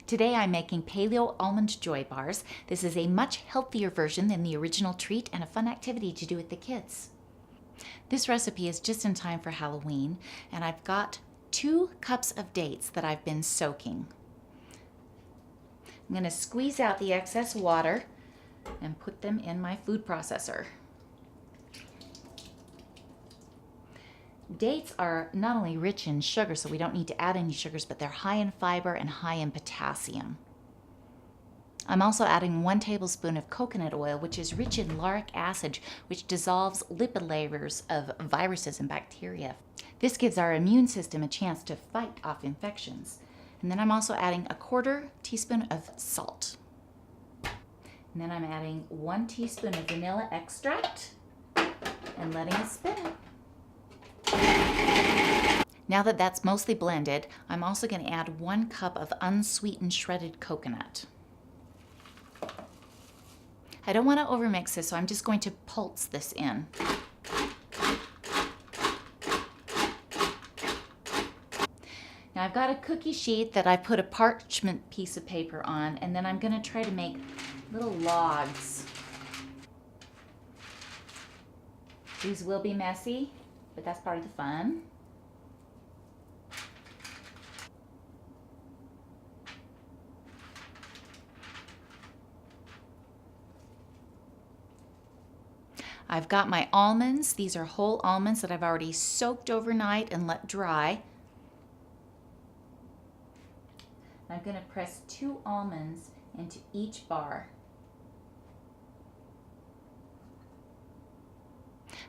Today I'm making Paleo Almond Joy bars. This is a much healthier version than the original treat and a fun activity to do with the kids. This recipe is just in time for Halloween, and I've got 2 cups of dates that I've been soaking. I'm going to squeeze out the excess water and put them in my food processor. Dates are not only rich in sugar, so we don't need to add any sugars, but they're high in fiber and high in potassium. I'm also adding 1 tablespoon of coconut oil, which is rich in lauric acid, which dissolves lipid layers of viruses and bacteria. This gives our immune system a chance to fight off infections. And then I'm also adding 1/4 teaspoon of salt. And then I'm adding 1 teaspoon of vanilla extract and letting it spin. Now that that's mostly blended, I'm also going to add 1 cup of unsweetened shredded coconut. I don't want to overmix this, so I'm just going to pulse this in. Now I've got a cookie sheet that I put a parchment piece of paper on, and then I'm going to try to make little logs. These will be messy, but that's part of the fun. I've got my almonds. These are whole almonds that I've already soaked overnight and let dry. I'm going to press 2 almonds into each bar.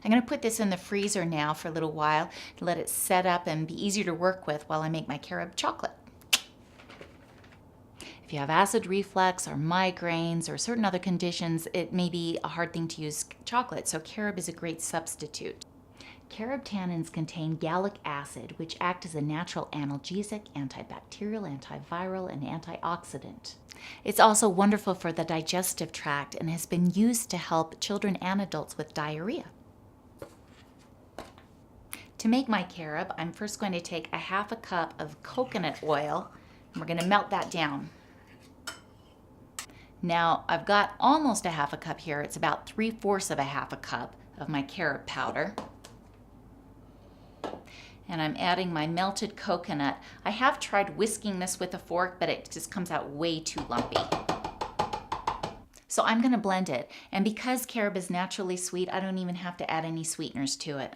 I'm going to put this in the freezer now for a little while to let it set up and be easier to work with while I make my Carob chocolate. If you have acid reflux or migraines or certain other conditions, it may be a hard thing to use chocolate, so Carob is a great substitute. Carob tannins contain gallic acid, which act as a natural analgesic, antibacterial, antiviral, and antioxidant. It's also wonderful for the digestive tract and has been used to help children and adults with diarrhea. To make my Carob, I'm first going to take 1/2 cup of coconut oil, and we're going to melt that down. Now, I've got almost 1/2 cup here. It's about 3/4 of 1/2 cup of my Carob powder. And I'm adding my melted coconut. I have tried whisking this with a fork, but it just comes out way too lumpy. So I'm going to blend it. And because Carob is naturally sweet, I don't even have to add any sweeteners to it.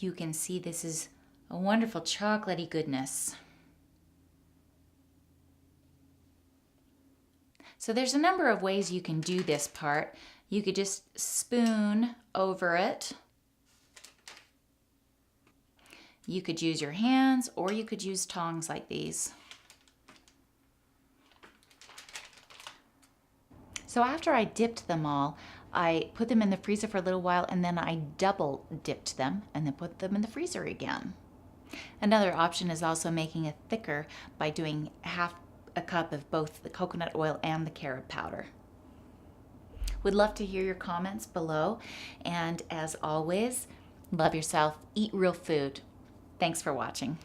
You can see this is a wonderful chocolatey goodness. So there's a number of ways you can do this part. You could just spoon over it. You could use your hands, or you could use tongs like these. So after I dipped them all, I put them in the freezer for a little while, and then I double dipped them and then put them in the freezer again. Another option is also making it thicker by doing 1/2 cup of both the coconut oil and the Carob powder. Would love to hear your comments below, and as always, love yourself, eat real food. Thanks for watching.